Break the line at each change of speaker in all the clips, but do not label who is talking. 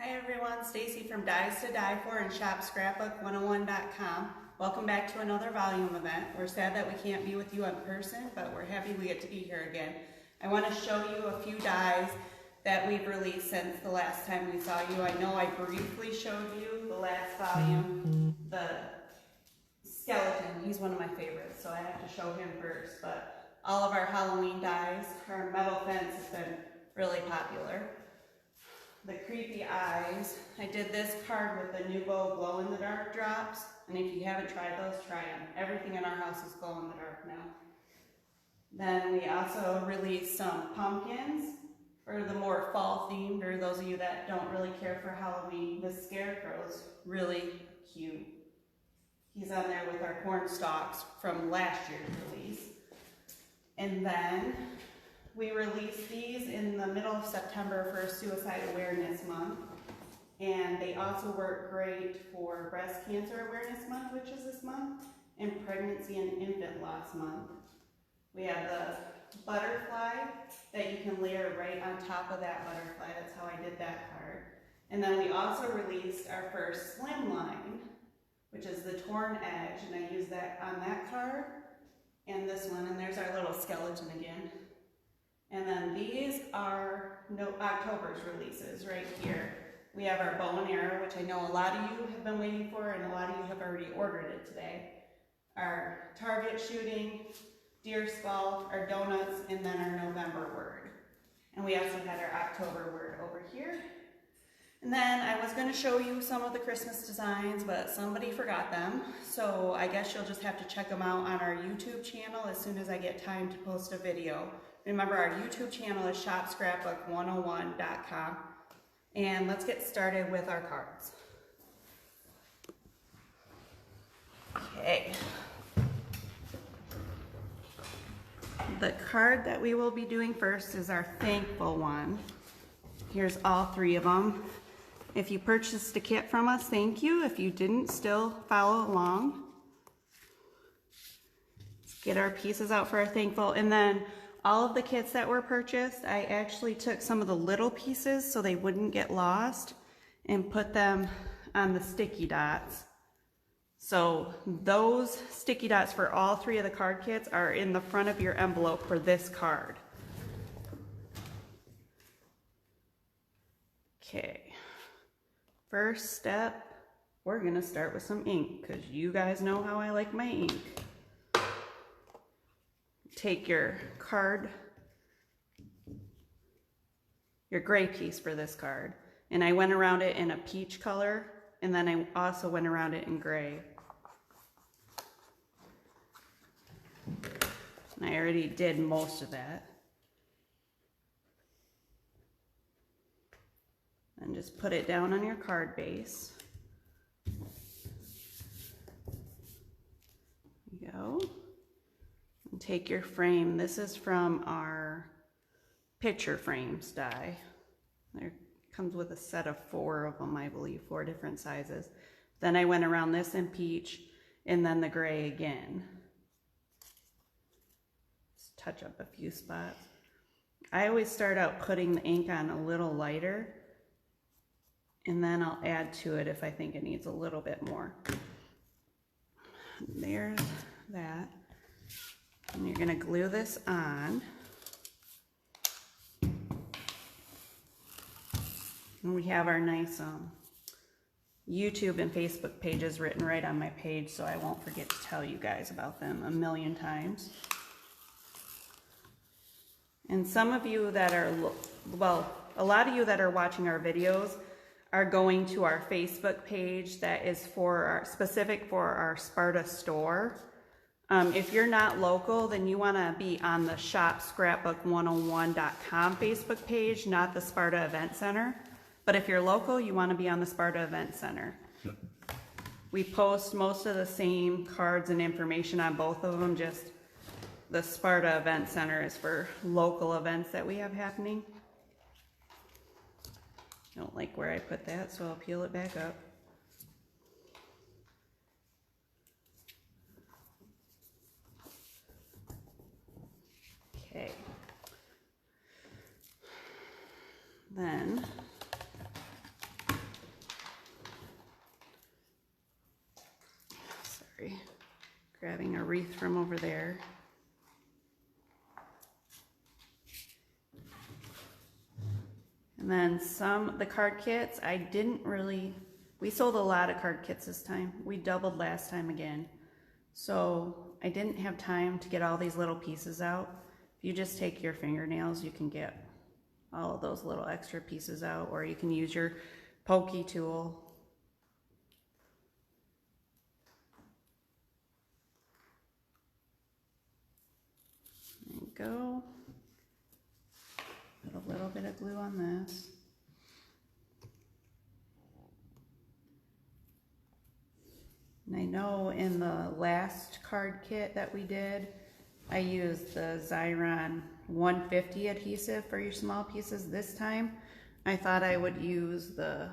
Hi everyone, Stacy from Dies to Die For and ShopScrapbook101.com. Welcome back to another volume event. We're sad that we can't be with you in person, but we're happy we get to be here again. I want to show you a few dies that we've released since the last time we saw you. I know I briefly showed you the last volume, the skeleton. He's one of my favorites, so I have to show him first. But all of our Halloween dies, our metal fence has been really popular. The creepy eyes. I did this card with the Nuvo glow-in-the-dark drops, and if you haven't tried those, try them. Everything in our house is glow-in-the-dark now. Then we also released some pumpkins for the more fall-themed, or those of you that don't really care for Halloween. The Scarecrow's really cute. He's on there with our corn stalks from last year's release. And then we released these in the middle of September for Suicide Awareness Month. And they also work great for Breast Cancer Awareness Month, which is this month, and Pregnancy and Infant Loss Month. We have the butterfly that you can layer right on top of that butterfly. That's how I did that card. And then we also released our first Slimline, which is the Torn Edge, and I used that on that card and this one. And there's our little skeleton again. And then these are October's releases right here. We have our bow and arrow, which I know a lot of you have been waiting for, and a lot of you have already ordered it today. Our target shooting, deer skull, our donuts, and then our November word. And we also had our October word over here. And then I was going to show you some of the Christmas designs, but somebody forgot them. So I guess you'll just have to check them out on our YouTube channel as soon as I get time to post a video. Remember, our YouTube channel is ShopScrapbook101.com. And let's get started with our cards. Okay. The card that we will be doing first is our thankful one. Here's all three of them. If you purchased a kit from us, thank you. If you didn't, still follow along. Let's get our pieces out for our thankful. And then all of the kits that were purchased, I actually took some of the little pieces so they wouldn't get lost and put them on the sticky dots. So those sticky dots for all three of the card kits are in the front of your envelope for this card. Okay, first step, we're gonna start with some ink because you guys know how I like my ink. Take your card, your gray piece for this card, and I went around it in a peach color, and then I also went around it in gray. And I already did most of that. And just put it down on your card base. There you go. And take your frame. This is from our picture frames die. There comes with a set of 4 of them, I believe, 4 different sizes. Then I went around this in peach and then the gray again. Just touch up a few spots. I always start out putting the ink on a little lighter, and then I'll add to it if I think it needs a little bit more. There's that. And you're gonna glue this on. And we have our nice YouTube and Facebook pages written right on my page, so I won't forget to tell you guys about them a million times. And some of you that are, well, a lot of you that are watching our videos are going to our Facebook page that is specific for our Sparta store. If you're not local, then you want to be on the ShopScrapbook101.com Facebook page, not the Sparta Event Center. But if you're local, you want to be on the Sparta Event Center. We post most of the same cards and information on both of them, just the Sparta Event Center is for local events that we have happening. I don't like where I put that, so I'll peel it back up. Okay. Then Grabbing a wreath from over there. And then the card kits, we sold a lot of card kits this time. We doubled last time again. So I didn't have time to get all these little pieces out. If you just take your fingernails, you can get all of those little extra pieces out, or you can use your pokey tool. There you go. Put a little bit of glue on this. And I know in the last card kit that we did, I used the Xyron 150 adhesive for your small pieces. This time, I thought I would use the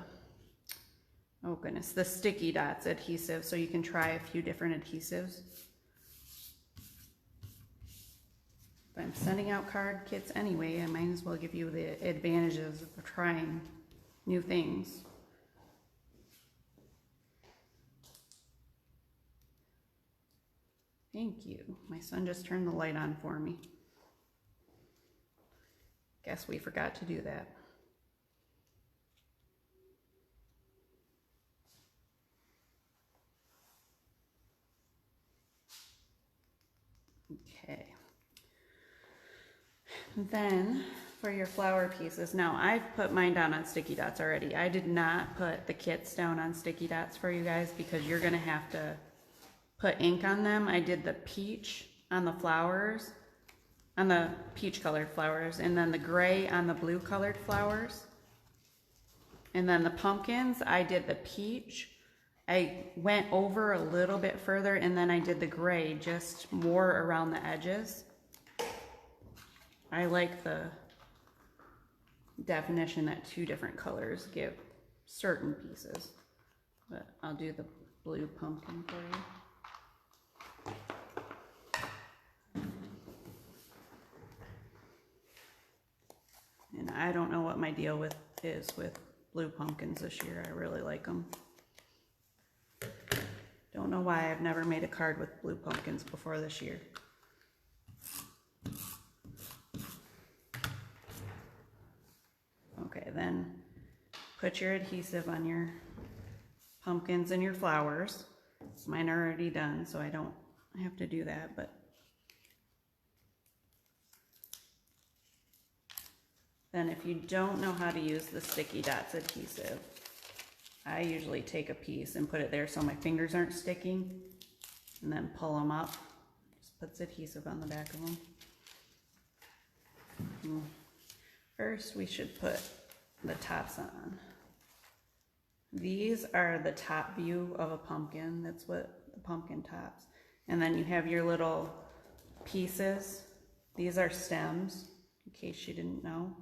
Sticky Dots adhesive, so you can try a few different adhesives. If I'm sending out card kits anyway, I might as well give you the advantages of trying new things. Thank you. My son just turned the light on for me. Guess we forgot to do that. Okay. Then for your flower pieces, now I've put mine down on Sticky Dots already. I did not put the kits down on Sticky Dots for you guys because you're gonna have to put ink on them. I did the peach on the flowers, on the peach colored flowers, and then the gray on the blue colored flowers. And then the pumpkins, I did the peach. I went over a little bit further, and then I did the gray, just more around the edges. I like the definition that two different colors give certain pieces, but I'll do the blue pumpkin for you. And I don't know what my deal is with blue pumpkins this year. I really like them. Don't know why I've never made a card with blue pumpkins before this year. Okay, then put your adhesive on your pumpkins and your flowers. Mine are already done, so I don't have to do that, but then if you don't know how to use the Sticky Dots adhesive, I usually take a piece and put it there so my fingers aren't sticking, and then pull them up. Just puts adhesive on the back of them. First, we should put the tops on. These are the top view of a pumpkin. That's what the pumpkin tops. And then you have your little pieces. These are stems, in case you didn't know.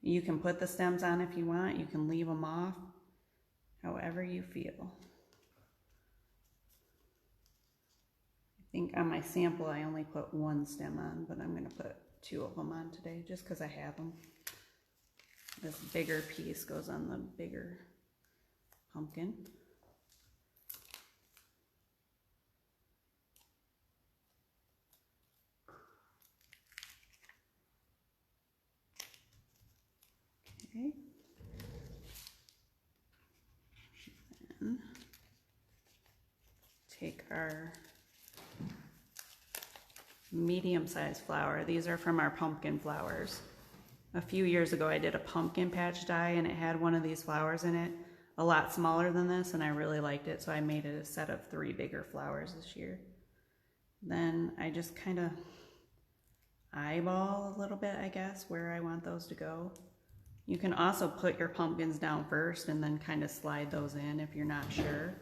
You can put the stems on if you want. You can leave them off, however you feel. I think on my sample I only put one stem on, but I'm going to put two of them on today just because I have them. This bigger piece goes on the bigger pumpkin. Okay. Then take our medium-sized flower. These are from our pumpkin flowers. A few years ago I did a pumpkin patch die and it had one of these flowers in it, a lot smaller than this, and I really liked it, so I made it a set of 3 bigger flowers this year. Then I just kind of eyeball a little bit, I guess, where I want those to go. You can also put your pumpkins down first and then kind of slide those in if you're not sure.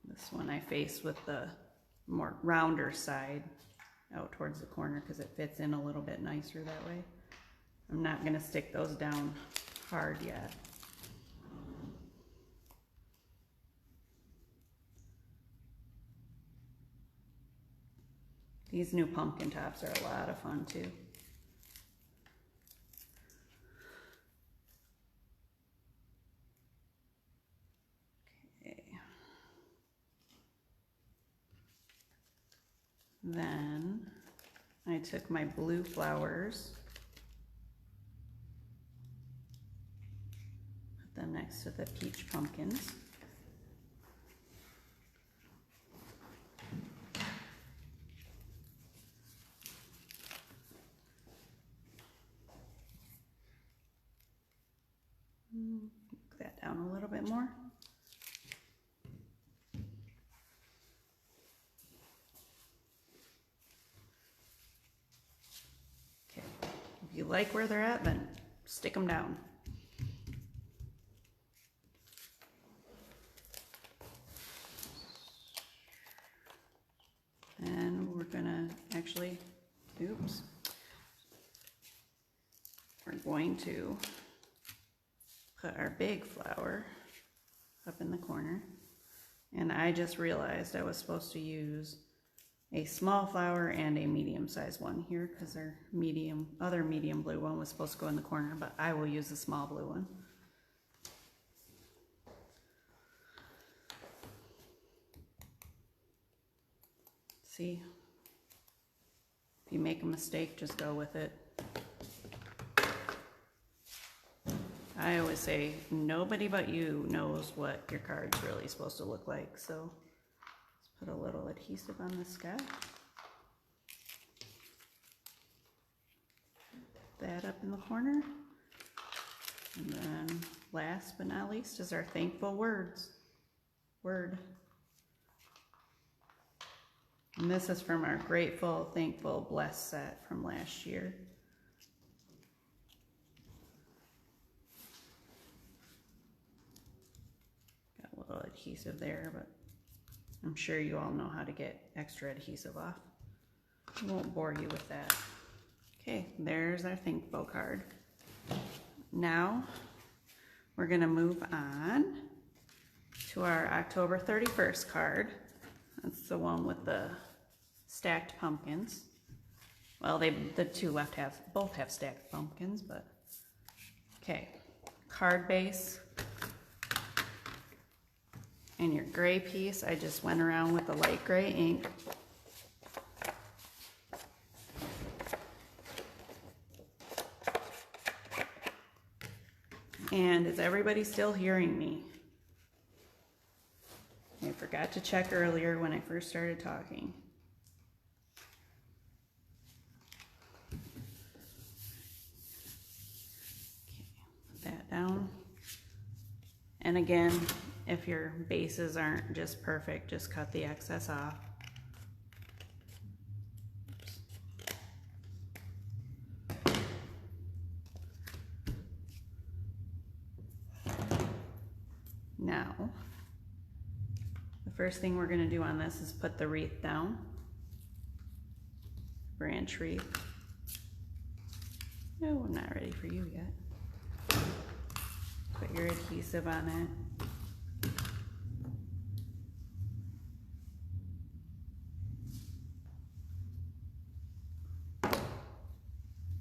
This one I face with the more rounder side out towards the corner because it fits in a little bit nicer that way. I'm not going to stick those down hard yet. These new pumpkin tops are a lot of fun too. Then I took my blue flowers, put them next to the peach pumpkins. Move that down a little bit more. Okay, if you like where they're at, then stick them down. And we're gonna actually, oops, we're going to put our big flower up in the corner. And I just realized I was supposed to use a small flower and a medium-sized one here because our other medium blue one was supposed to go in the corner, but I will use the small blue one. See, if you make a mistake, just go with it. I always say nobody but you knows what your card's really supposed to look like. So let's put a little adhesive on this guy. That up in the corner. And then last but not least is our thankful word. And this is from our Grateful, Thankful, Blessed set from last year. Got a little adhesive there, but I'm sure you all know how to get extra adhesive off. I won't bore you with that. Okay, there's our thankful card. Now we're gonna move on to our October 31st card. That's the one with the stacked pumpkins. Well, the two left both have stacked pumpkins, but okay. Card base and your gray piece. I just went around with the light gray ink. And is everybody still hearing me? I forgot to check earlier when I first started talking. Okay, put that down. And again, if your bases aren't just perfect, just cut the excess off. Now, the first thing we're going to do on this is put the wreath down. Branch wreath. No, I'm not ready for you yet. Put your adhesive on it.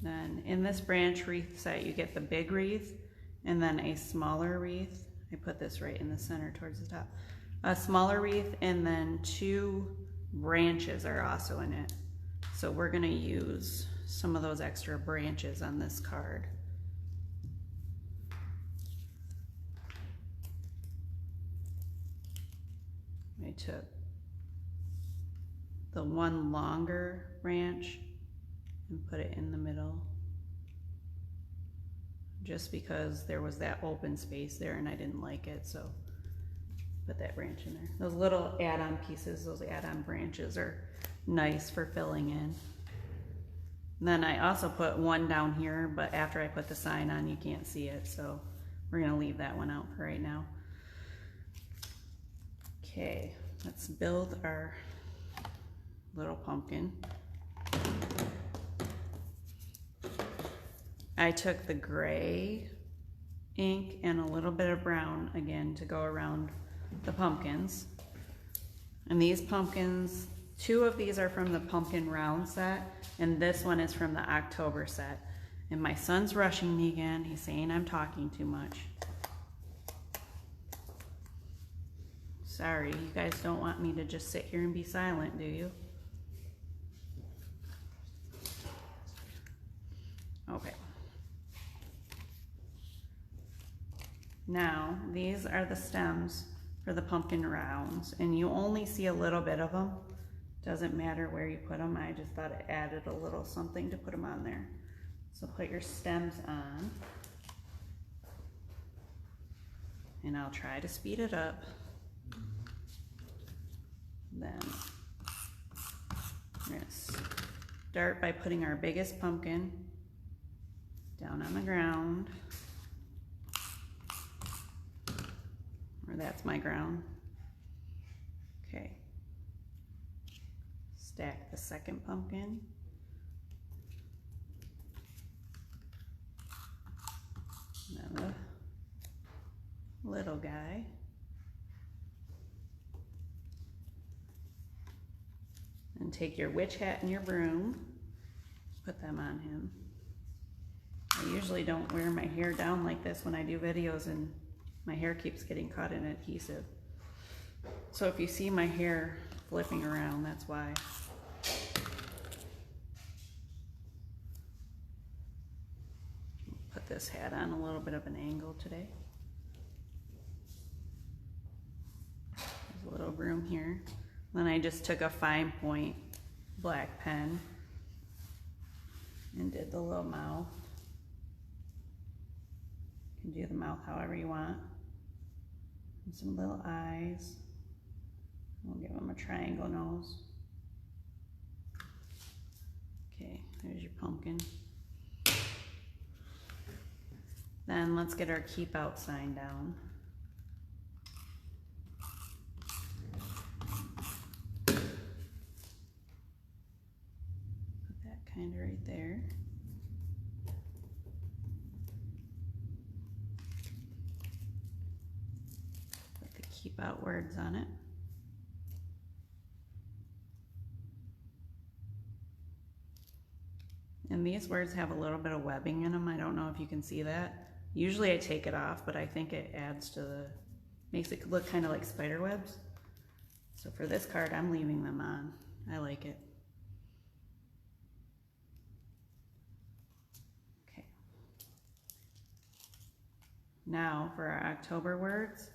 Then in this branch wreath set, you get the big wreath and then a smaller wreath. I put this right in the center towards the top. A smaller wreath and then 2 branches are also in it. So we're gonna use some of those extra branches on this card. I took the one longer branch and put it in the middle, just because there was that open space there and I didn't like it, so put that branch in there. Those little add-on pieces, those add-on branches are nice for filling in. And then I also put one down here, but after I put the sign on, you can't see it, so we're gonna leave that one out for right now. Okay, let's build our little pumpkin. I took the gray ink and a little bit of brown again to go around the pumpkins. And these pumpkins, 2 of these are from the pumpkin round set and this one is from the October set. And my son's rushing me again. He's saying I'm talking too much. Sorry, you guys don't want me to just sit here and be silent, do you? Now, these are the stems for the pumpkin rounds, and you only see a little bit of them. Doesn't matter where you put them. I just thought it added a little something to put them on there. So put your stems on, and I'll try to speed it up. Then we're gonna start by putting our biggest pumpkin down on the ground. Or that's my ground. Okay. Stack the second pumpkin. Then the little guy. And take your witch hat and your broom, put them on him. I usually don't wear my hair down like this when I do videos, and my hair keeps getting caught in adhesive. So if you see my hair flipping around, that's why. Put this hat on a little bit of an angle today. There's a little broom here. Then I just took a fine point black pen and did the little mouth. You can do the mouth however you want. And some little eyes. We'll give them a triangle nose. Okay, there's your pumpkin. Then let's get our keep out sign down. Put that kind of right there. Put the keep out words on it. And these words have a little bit of webbing in them. I don't know if you can see that. Usually I take it off, but I think it adds to the, makes it look kind of like spider webs. So for this card, I'm leaving them on. I like it. Okay. Now for our October words.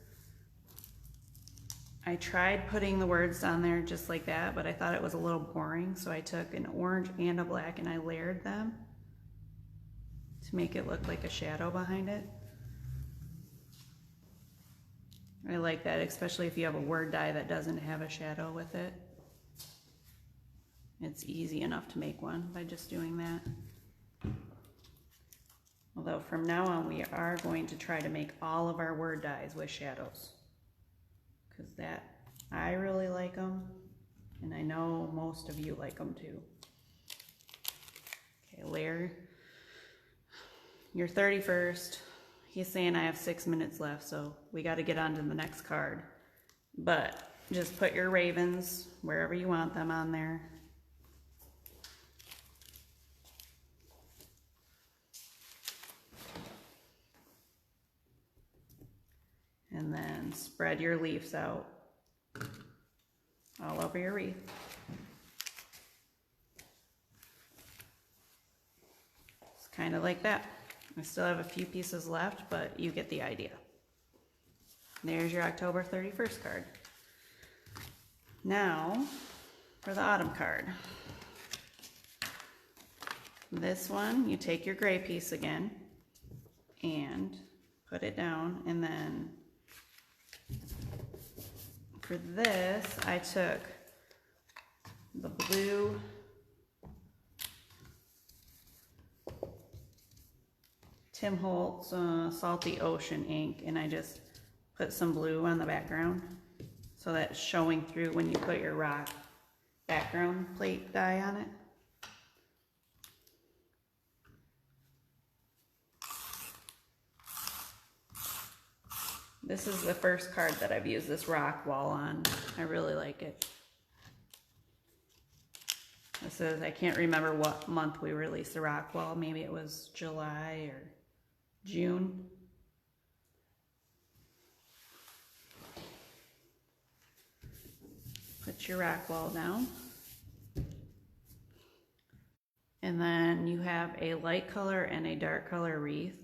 I tried putting the words on there just like that, but I thought it was a little boring, so I took an orange and a black and I layered them to make it look like a shadow behind it. I like that, especially if you have a word die that doesn't have a shadow with it. It's easy enough to make one by just doing that. Although from now on, we are going to try to make all of our word dies with shadows. Because that, I really like them, and I know most of you like them too. Okay, layer your 31st. He's saying I have 6 minutes left, so we got to get on to the next card. But just put your ravens wherever you want them on there. And then spread your leaves out all over your wreath. It's kind of like that. I still have a few pieces left, but you get the idea. There's your October 31st card. Now for the autumn card. This one, you take your gray piece again and put it down, and then for this, I took the blue Tim Holtz Salty Ocean ink, and I just put some blue on the background so that's showing through when you put your rock background plate die on it. This is the first card that I've used this rock wall on. I really like it. This is, I can't remember what month we released the rock wall. Maybe it was July or June. Put your rock wall down. And then you have a light color and a dark color wreath.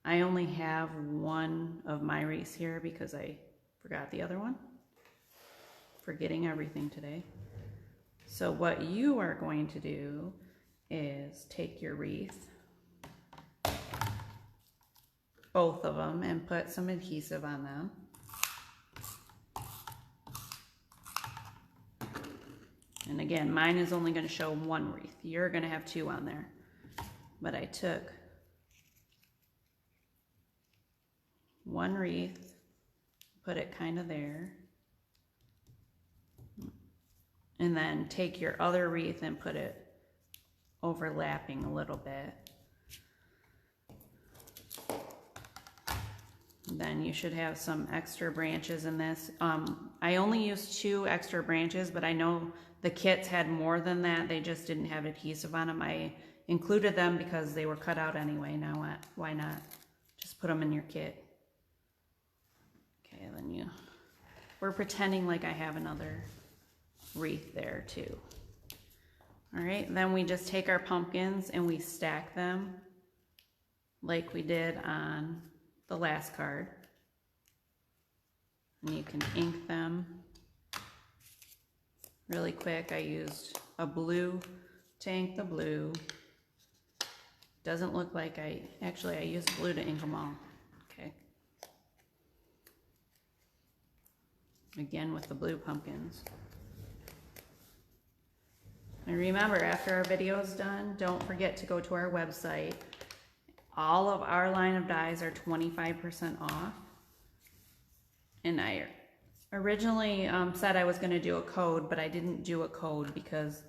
I only have one of my wreaths here because I forgot the other one. Forgetting everything today. So what you are going to do is take your wreath, both of them, and put some adhesive on them. And again, mine is only going to show one wreath. You're going to have two on there. But I took one wreath, put it kind of there, and then take your other wreath and put it overlapping a little bit. Then you should have some extra branches in this. I only used 2 extra branches, but I know the kits had more than that. They just didn't have adhesive on them. I included them because they were cut out anyway. Now what? Why not? Just put them in your kit. Okay, then we're pretending like I have another wreath there too. All right, then we just take our pumpkins and we stack them like we did on the last card. And you can ink them really quick. I used a blue to ink the blue. Doesn't look like I used blue to ink them all. Okay. Again with the blue pumpkins. And remember, after our video is done, don't forget to go to our website. All of our line of dies are 25% off. And I originally said I was going to do a code, but I didn't do a code because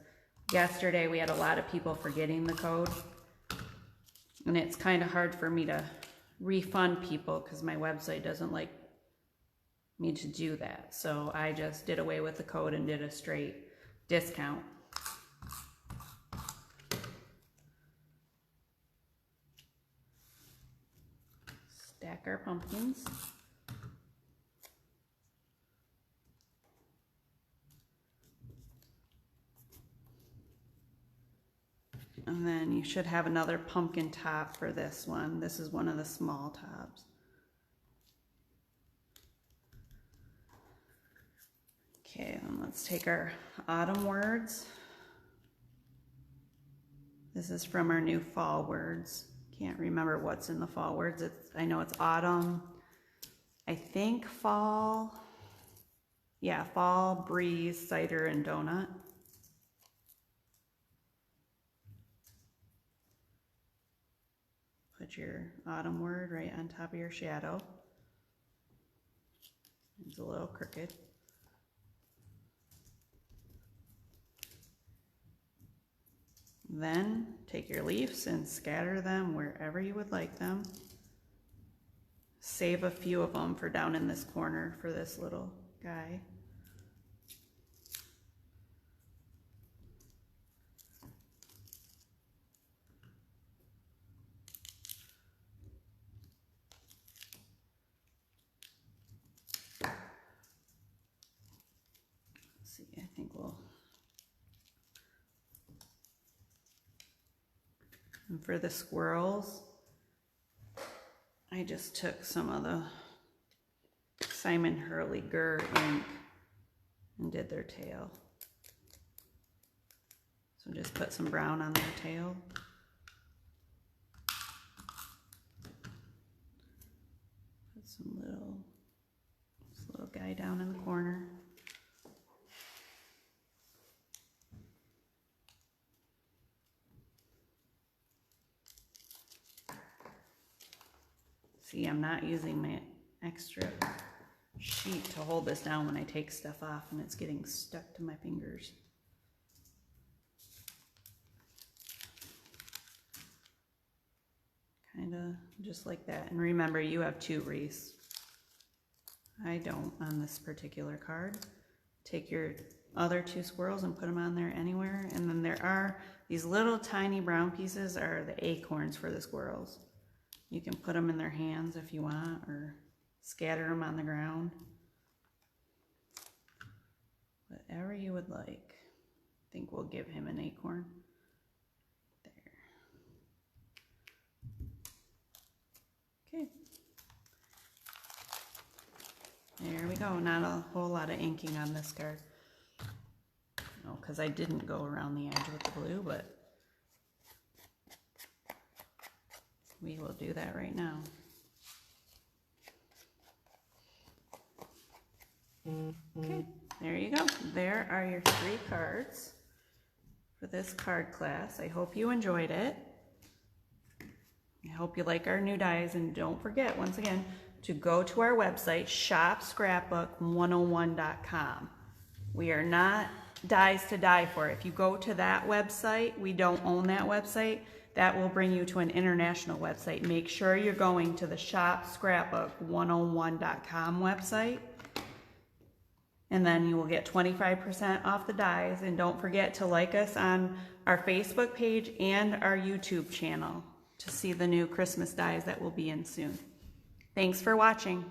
yesterday we had a lot of people forgetting the code. And it's kind of hard for me to refund people because my website doesn't like me to do that. So I just did away with the code and did a straight discount. Stack our pumpkins. And then you should have another pumpkin top for this one. This is one of the small tops. Okay, and let's take our autumn words. This is from our new fall words. Can't remember what's in the fall words. I know it's autumn. I think fall. Yeah, fall, breeze, cider, and donut. Put your autumn word right on top of your shadow. It's a little crooked. Then take your leaves and scatter them wherever you would like them. Save a few of them for down in this corner for this little guy. Let's see, I think we'll... And for the squirrels, I just took some of the Simon Hurley Gur ink and did their tail. So just put some brown on their tail. Put some this little guy down in the corner. See, I'm not using my extra sheet to hold this down when I take stuff off and it's getting stuck to my fingers. Kind of just like that. And remember, you have 2 wreaths. I don't on this particular card. Take your other 2 squirrels and put them on there anywhere. And then there are these little tiny brown pieces are the acorns for the squirrels. You can put them in their hands if you want, or scatter them on the ground. Whatever you would like. I think we'll give him an acorn. There. we go. Not a whole lot of inking on this card. No, because I didn't go around the edge with the blue, but we will do that right now. Okay, there you go. There are your 3 cards for this card class. I hope you enjoyed it. I hope you like our new dies, and don't forget, once again, to go to our website, shopscrapbook101.com. We are not Dies to Die For. If you go to that website, we don't own that website. That will bring you to an international website. Make sure you're going to the shopscrapbook101.com website, and then you will get 25% off the dies. And don't forget to like us on our Facebook page and our YouTube channel to see the new Christmas dies that will be in soon. Thanks for watching.